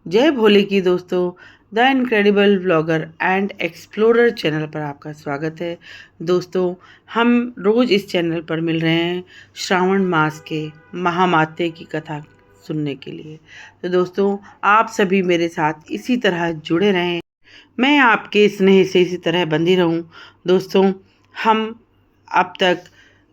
जय भोले की दोस्तों। The incredible blogger and explorer channel पर आपका स्वागत है। दोस्तों, हम रोज़ इस चैनल पर मिल रहे हैं श्रावण मास के महामाते की कथा सुनने के लिए। तो दोस्तों, आप सभी मेरे साथ इसी तरह जुड़े रहें, मैं आपके स्नेह से इसी तरह बंधी रहूं। दोस्तों, हम अब तक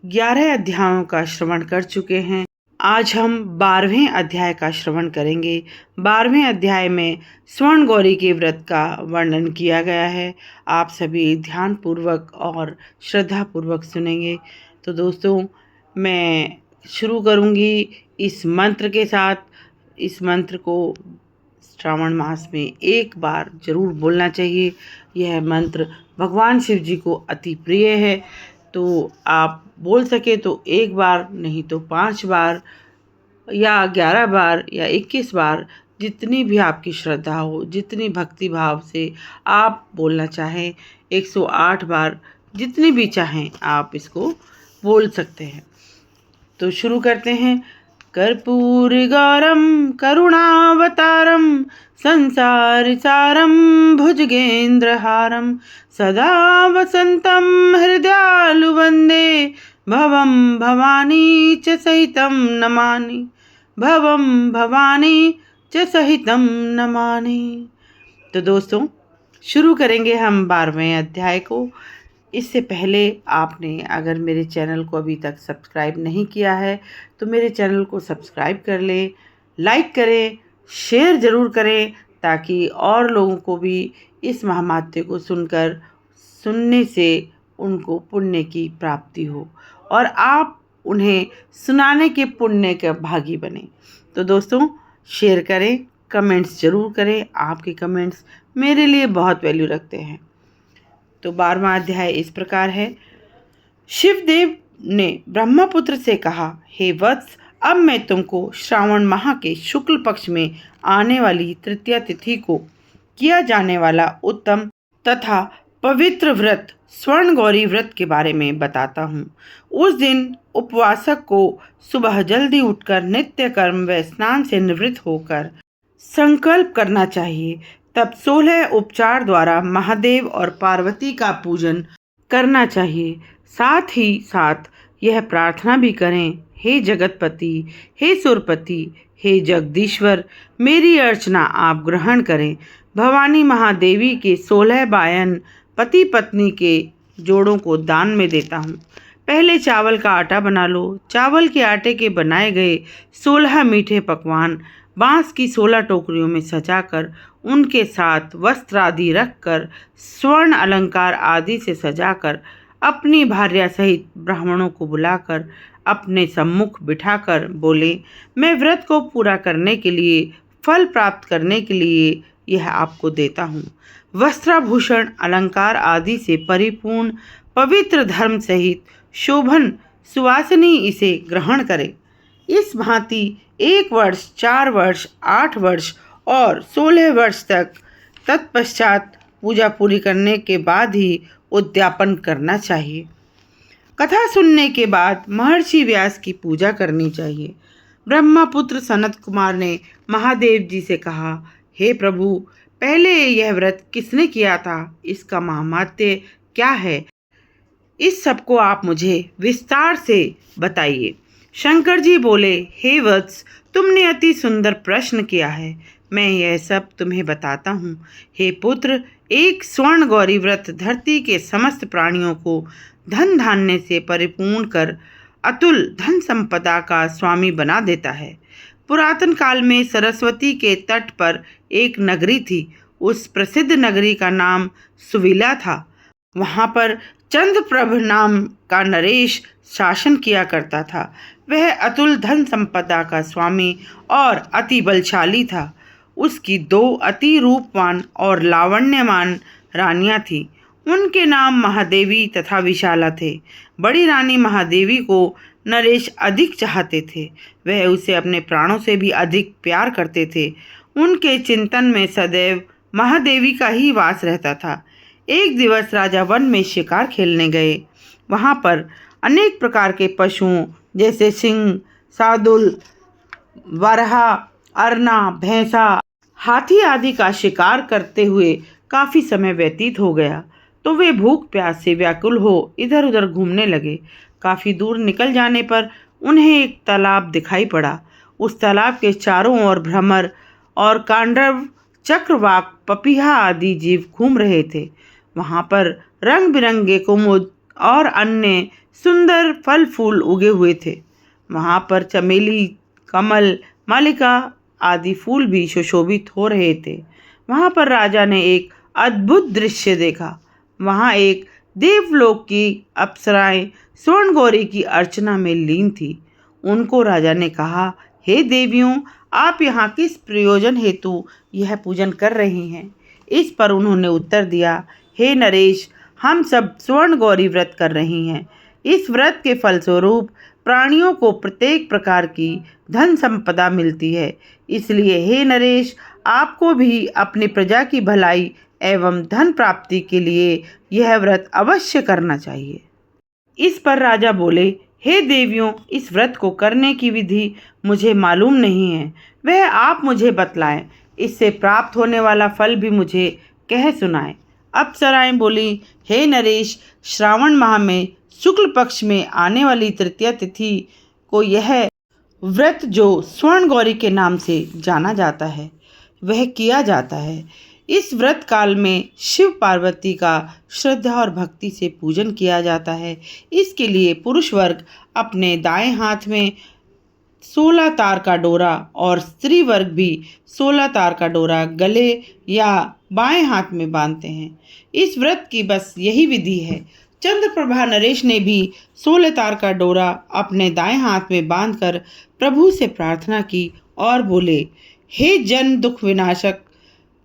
11 अध्यायों का श्रवण कर चुके हैं। आज हम 12वें अध्याय का श्रवण करेंगे। 12वें अध्याय में स्वर्ण गौरी के व्रत का वर्णन किया गया है। आप सभी ध्यानपूर्वक और श्रद्धापूर्वक सुनेंगे। तो दोस्तों, मैं शुरू करूंगी इस मंत्र के साथ। इस मंत्र को श्रावण मास में एक बार जरूर बोलना चाहिए। यह मंत्र भगवान शिव जी को अति प्रिय है। तो आप बोल सके तो एक बार, नहीं तो 5 बार या 11 बार या 21 बार, जितनी भी आपकी श्रद्धा हो, जितनी भक्ति भाव से आप बोलना चाहें, 108 बार जितनी भी चाहें आप इसको बोल सकते हैं। तो शुरू करते हैं। कर्पूरगौरम करुणावतारम संसार सारम भुजगेंद्रहारम सदा वसंतम हृदयालु वंदे भवम भवानी च सहितं नमामि भवम भवानी च सहितं नमामि। तो दोस्तों, शुरू करेंगे हम 12वें अध्याय को। इससे पहले आपने अगर मेरे चैनल को अभी तक सब्सक्राइब नहीं किया है तो मेरे चैनल को सब्सक्राइब कर लें, लाइक करें, शेयर ज़रूर करें, ताकि और लोगों को भी इस महामाते को सुनने से उनको पुण्य की प्राप्ति हो और आप उन्हें सुनाने के पुण्य के भागी बने। तो दोस्तों, शेयर करें, कमेंट्स ज़रूर करें। आपके कमेंट्स मेरे लिए बहुत वैल्यू रखते हैं। तो 12वां अध्याय इस प्रकार है। शिवदेव ने ब्रह्मपुत्र से कहा, हे वत्स, अब मैं तुमको श्रावण माह के शुक्ल पक्ष में आने वाली तृतीया तिथि को किया जाने वाला उत्तम तथा पवित्र व्रत स्वर्ण गौरी व्रत के बारे में बताता हूँ। उस दिन उपवासक को सुबह जल्दी उठकर नित्य कर्म व स्नान से निवृत्त होकर संकल्प करना चाहिए। तब 16 उपचार द्वारा महादेव और पार्वती का पूजन करना चाहिए। साथ ही साथ यह प्रार्थना भी करें, हे जगतपति, हे सुरपति, हे जगदीश्वर, मेरी अर्चना आप ग्रहण करें। भवानी महादेवी के 16 बायन पति पत्नी के जोड़ों को दान में देता हूँ। पहले चावल का आटा बना लो। चावल के आटे के बनाए गए 16 मीठे पकवान बांस की 16 टोकरियों में सजाकर उनके साथ वस्त्र आदि रखकर स्वर्ण अलंकार आदि से सजाकर अपनी भार्या सहित ब्राह्मणों को बुलाकर अपने सम्मुख बिठाकर बोले, मैं व्रत को पूरा करने के लिए, फल प्राप्त करने के लिए यह आपको देता हूँ। वस्त्राभूषण अलंकार आदि से परिपूर्ण पवित्र धर्म सहित शोभन सुवासिनी इसे ग्रहण करे। इस भांति 1 वर्ष, 4 वर्ष, 8 वर्ष और 16 वर्ष तक तत्पश्चात पूजा पूरी करने के बाद ही उद्यापन करना चाहिए। कथा सुनने के बाद महर्षि व्यास की पूजा करनी चाहिए। ब्रह्मपुत्र सनत कुमार ने महादेव जी से कहा, हे प्रभु, पहले यह व्रत किसने किया था? इसका महात्म्य क्या है? इस सब को आप मुझे विस्तार से बताइए। शंकर जी बोले, हे वत्स, तुमने अति सुंदर प्रश्न किया है। मैं यह सब तुम्हें बताता हूँ। हे पुत्र, एक स्वर्ण गौरी व्रत धरती के समस्त प्राणियों को धन धान्य से परिपूर्ण कर अतुल धन संपदा का स्वामी बना देता है। पुरातन काल में सरस्वती के तट पर एक नगरी थी। उस प्रसिद्ध नगरी का नाम सुविला था। वहाँ पर चंद्रप्रभ नाम का नरेश शासन किया करता था। वह अतुल धन संपदा का स्वामी और अति बलशाली था। उसकी 2 अति रूपवान और लावण्यमान रानियां थीं। उनके नाम महादेवी तथा विशाला थे। बड़ी रानी महादेवी को नरेश अधिक चाहते थे। वह उसे अपने प्राणों से भी अधिक प्यार करते थे। उनके चिंतन में सदैव महादेवी का ही वास रहता था। एक दिवस राजा वन में शिकार खेलने गए। वहाँ पर अनेक प्रकार के पशुओं जैसे सिंह, सादुल, वरहा, अरना, भैंसा हाथी आदि का शिकार करते हुए काफी समय व्यतीत हो गया तो वे भूख प्यास से व्याकुल हो इधर उधर घूमने लगे। काफी दूर निकल जाने पर उन्हें एक तालाब दिखाई पड़ा। उस तालाब के चारों ओर भ्रमर और कांडव, चक्रवाक, पपीहा आदि जीव घूम रहे थे। वहां पर रंग बिरंगे कुमुद और अन्य सुंदर फल फूल उगे हुए थे। वहां पर चमेली, कमल, मालिका आदि फूल भी सुशोभित हो रहे थे। वहां पर राजा ने एक अद्भुत दृश्य देखा। वहां एक देवलोक की अप्सराएं स्वर्ण गौरी की अर्चना में लीन थी। उनको राजा ने कहा, हे देवियों, आप यहाँ किस प्रयोजन हेतु यह पूजन कर रही हैं? इस पर उन्होंने उत्तर दिया, हे नरेश, हम सब स्वर्ण गौरी व्रत कर रही हैं। इस व्रत के फलस्वरूप प्राणियों को प्रत्येक प्रकार की धन संपदा मिलती है। इसलिए हे नरेश, आपको भी अपनी प्रजा की भलाई एवं धन प्राप्ति के लिए यह व्रत अवश्य करना चाहिए। इस पर राजा बोले, हे देवियों, इस व्रत को करने की विधि मुझे मालूम नहीं है, वह आप मुझे बतलाएं। इससे प्राप्त होने वाला फल भी मुझे कह सुनाएं। अप्सराएं बोली, हे नरेश, श्रावण माह में शुक्ल पक्ष में आने वाली तृतीया तिथि को यह व्रत, जो स्वर्ण गौरी के नाम से जाना जाता है, वह किया जाता है। इस व्रत काल में शिव पार्वती का श्रद्धा और भक्ति से पूजन किया जाता है। इसके लिए पुरुष वर्ग अपने दाएं हाथ में 16 तार का डोरा और स्त्री वर्ग भी 16 तार का डोरा गले या बाएं हाथ में बांधते हैं। इस व्रत की बस यही विधि है। चंद्रप्रभा नरेश ने भी 16 तार का डोरा अपने दाएं हाथ में बांधकर प्रभु से प्रार्थना की और बोले, हे जन दुख विनाशक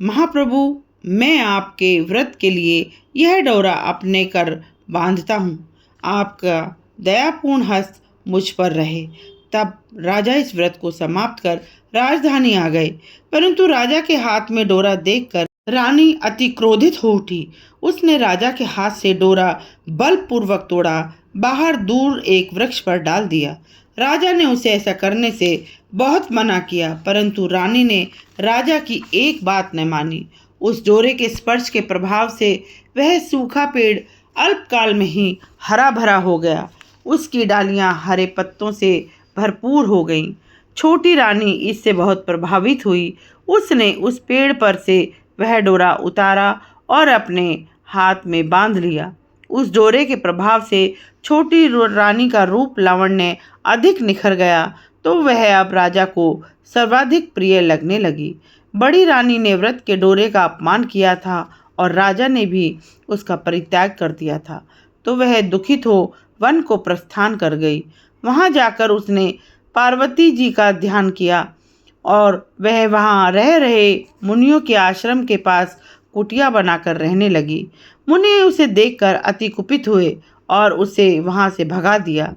महाप्रभु, मैं आपके व्रत के लिए यह डोरा अपने कर बांधता हूँ। आपका दयापूर्ण हस्त मुझ पर रहे। तब राजा इस व्रत को समाप्त कर राजधानी आ गए। परंतु राजा के हाथ में डोरा देखकर रानी अति क्रोधित हो उठी। उसने राजा के हाथ से डोरा बलपूर्वक तोड़ा, बाहर दूर एक वृक्ष पर डाल दिया। राजा ने उसे ऐसा करने से बहुत मना किया, परंतु रानी ने राजा की एक बात न मानी। उस डोरे के स्पर्श के प्रभाव से वह सूखा पेड़ अल्पकाल में ही हरा भरा हो गया। उसकी डालियां हरे पत्तों से भरपूर हो गईं। छोटी रानी इससे बहुत प्रभावित हुई। उसने उस पेड़ पर से वह डोरा उतारा और अपने हाथ में बांध लिया। उस डोरे के प्रभाव से छोटी रानी का रूप लावण्य अधिक निखर गया, तो वह अब राजा को सर्वाधिक प्रिय लगने लगी। बड़ी रानी ने व्रत के डोरे का अपमान किया था और राजा ने भी उसका परित्याग कर दिया था, तो वह दुखित हो वन को प्रस्थान कर गई। वहां जाकर उसने पार्वती जी का ध्यान किया और वह वहां रह रहे मुनियों के आश्रम के पास कुटिया बनाकर रहने लगी। मुनि उसे देखकर अति कुपित हुए और उसे वहां से भगा दिया।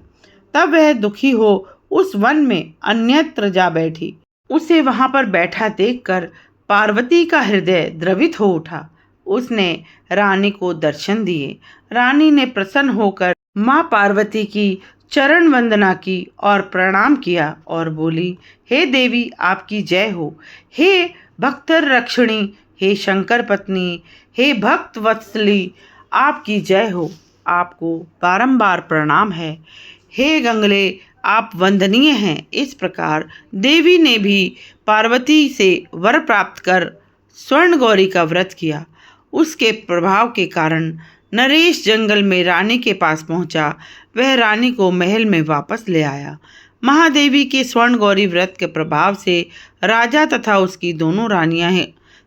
तब वह दुखी हो उस वन में अन्यत्र जा बैठी। उसे वहां पर बैठा देखकर पार्वती का हृदय द्रवित हो उठा। उसने रानी को दर्शन दिए। रानी ने प्रसन्न होकर माँ पार्वती की चरण वंदना की और प्रणाम किया और बोली, हे देवी, आपकी जय हो। हे भक्तर रक्षणी, हे शंकर पत्नी, हे भक्त वत्सली, आपकी जय हो। आपको बारंबार प्रणाम है। हे गंगले, आप वंदनीय हैं। इस प्रकार देवी ने भी पार्वती से वर प्राप्त कर स्वर्ण गौरी का व्रत किया। उसके प्रभाव के कारण नरेश जंगल में रानी के पास पहुंचा। वह रानी को महल में वापस ले आया। महादेवी के स्वर्ण गौरी व्रत के प्रभाव से राजा तथा उसकी दोनों रानियां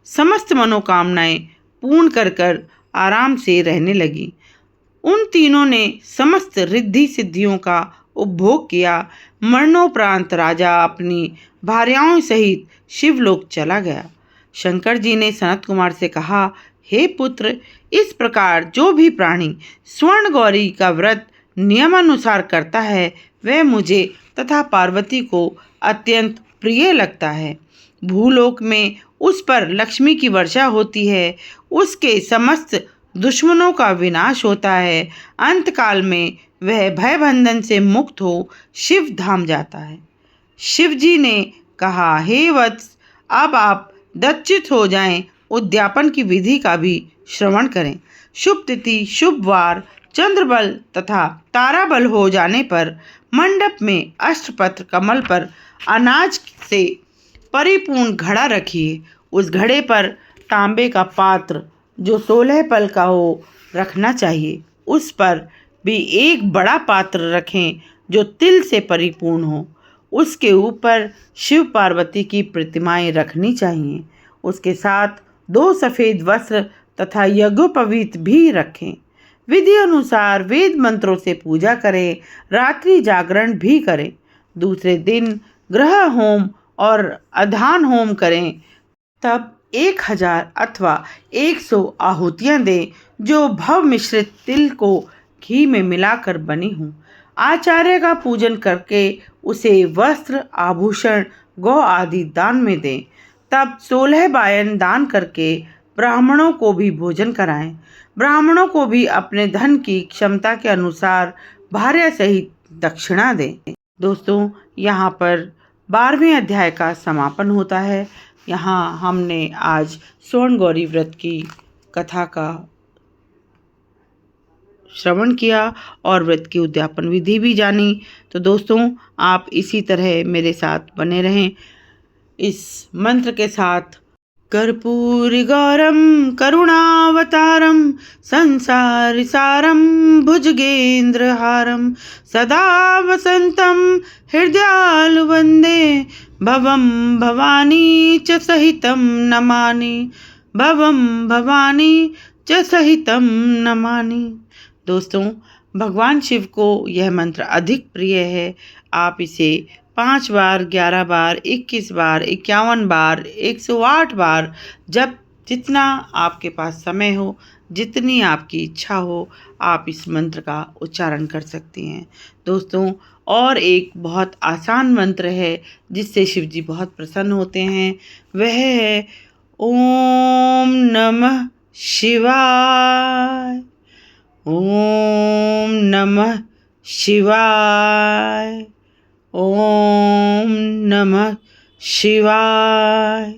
समस्त मनोकामनाएं पूर्ण कर आराम से रहने लगी। उन तीनों ने समस्त रिद्धि सिद्धियों का उपभोग किया। मरणोपरांत राजा अपनी भार्याओं सहित शिवलोक चला गया। शंकर जी ने सनत कुमार से कहा, हे पुत्र, इस प्रकार जो भी प्राणी स्वर्ण गौरी का व्रत नियमानुसार करता है, वह मुझे तथा पार्वती को अत्यंत प्रिय लगता है। भूलोक में उस पर लक्ष्मी की वर्षा होती है। उसके समस्त दुश्मनों का विनाश होता है। अंतकाल में वह भयबंधन से मुक्त हो शिव धाम जाता है। शिव जी ने कहा, हे वत्स, अब आप दक्षित हो जाएं, उद्यापन की विधि का भी श्रवण करें। शुभ तिथि, शुभ वार, चंद्रबल तथा ताराबल हो जाने पर मंडप में अष्टपत्र कमल पर अनाज से परिपूर्ण घड़ा रखिए। उस घड़े पर तांबे का पात्र जो 16 पल का हो रखना चाहिए। उस पर भी एक बड़ा पात्र रखें जो तिल से परिपूर्ण हो। उसके ऊपर शिव पार्वती की प्रतिमाएं रखनी चाहिए। उसके साथ 2 सफ़ेद वस्त्र तथा यज्ञोपवीत भी रखें। विधि अनुसार वेद मंत्रों से पूजा करें, रात्रि जागरण भी करें। दूसरे दिन ग्रह होम और अधान होम करें। तब 1000 अथवा 100 आहुतियाँ दें जो भव मिश्रित तिल को घी में मिलाकर बनी हों। आचार्य का पूजन करके उसे वस्त्र, आभूषण, गौ आदि दान में दें। तब 16 बायन दान करके ब्राह्मणों को भी भोजन कराएं। ब्राह्मणों को भी अपने धन की क्षमता के अनुसार भार्या सहित दक्षिणा दें। दोस्तों, यहाँ पर 12वें अध्याय का समापन होता है। यहाँ हमने आज स्वर्ण गौरी व्रत की कथा का श्रवण किया और व्रत की उद्यापन विधि भी जानी। तो दोस्तों, आप इसी तरह मेरे साथ बने रहें इस मंत्र के साथ। कर्पूरी गौरम करुणावतारम संसार सारम भुजगेन्द्रहारम सदा वसंतम हृदयालु वंदे भवम भवानी च सहितम नमानि भवम भवानी च सहितम नमानि। दोस्तों, भगवान शिव को यह मंत्र अधिक प्रिय है। आप इसे 5 बार, 11 बार, 21 बार, 51 बार, 108 बार, जब जितना आपके पास समय हो, जितनी आपकी इच्छा हो, आप इस मंत्र का उच्चारण कर सकती हैं। दोस्तों, और एक बहुत आसान मंत्र है जिससे शिव जी बहुत प्रसन्न होते हैं। वह है ओम नमः शिवाय। ओम नमः शिवाय। ओम नमः शिवाय।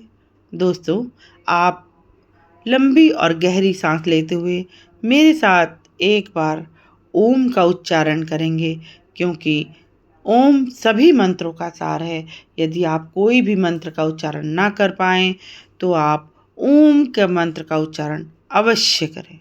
दोस्तों, आप लंबी और गहरी सांस लेते हुए मेरे साथ एक बार ओम का उच्चारण करेंगे, क्योंकि ओम सभी मंत्रों का सार है। यदि आप कोई भी मंत्र का उच्चारण ना कर पाएं तो आप ओम के मंत्र का उच्चारण अवश्य करें।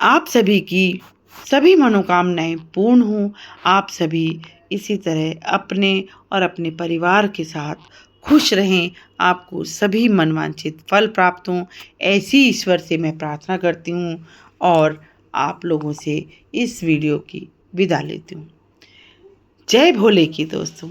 आप सभी की सभी मनोकामनाएं पूर्ण हों। आप सभी इसी तरह अपने और अपने परिवार के साथ खुश रहें। आपको सभी मनवांछित फल प्राप्त हों, ऐसी ईश्वर से मैं प्रार्थना करती हूँ और आप लोगों से इस वीडियो की विदा लेती हूँ। जय भोले की दोस्तों।